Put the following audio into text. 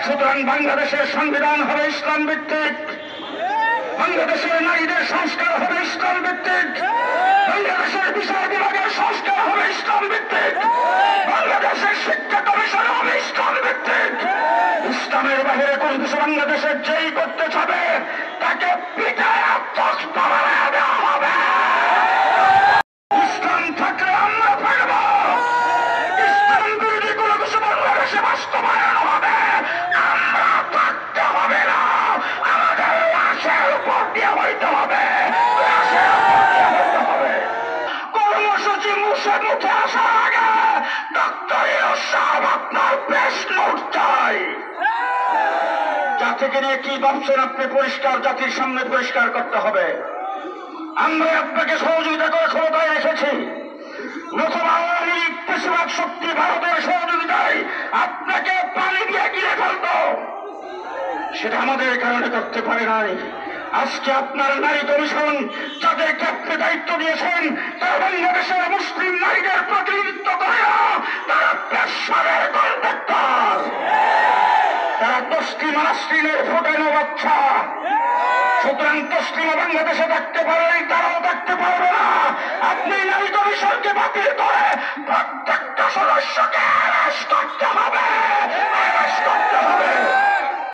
সুতরাং বাংলাদেশের সংবিধান হবে ইসলাম ভিত্তিক, বাংলাদেশের নারীদের সংস্কার হবে ইসলাম ভিত্তিক, বাংলাদেশের বিচার বিভাগের সংস্কার হবে ইসলাম ভিত্তিক, বাংলাদেশের শিক্ষা কমিশন হবে ইসলাম ভিত্তিক। ইসলামের বাহিরে কোন কিছু বাংলাদেশের যেই করতে চাবে তাকে পিটায় তখ্ত বানায় দেওয়া হবে। ইসলাম থাকলে আমরা থাকব, ইসলাম বিরোধী কোনো কিছু বাংলাদেশে বাস্তবায়ন হবে, আমরা থাকতে হবে না। আমাদের লাশের উপর দিয়ে হইতে হবে, লাশের উপর দিয়ে হইতে হবে। কর্মসূচি মুছে আসার আগে ডক্টর ইউনূস সাহেব আপনার প্রেস নোট চাই। জাতিকে নিয়ে কি ভাবছেন আপনি পরিষ্কার জাতির সামনে পরিষ্কার করতে হবে। আমরা আপনাকে সহযোগিতা করে ক্ষমতায় রেখেছি, নতুবা আওয়ামী লীগ বেশিরভাগ শক্তি ভারতের সহযোগিতায় আপনাকে পানি দিয়ে গিলে ফেলত, সেটা আমাদের কারণে করতে পারে নাই। আজকে আপনার নারী কমিশন যাদেরকে আপনি দায়িত্ব দিয়েছেন তারা বাংলাদেশের মুসলিম নারীদের প্রতিনিধিত্ব করে না, তারা পেশাবের কন্ট্রাক্টর, তারা তসলিমা নাসরিনের ফোটানো বাচ্চা। সুতরাং তসলিমা বাংলাদেশে থাকতে পারে, তারাও থাকতে পারবে না। আপনি নারী কমিশনকে বাতিল করে প্রত্যেকটা সদস্যকে অ্যারেস্ট করতে হবে।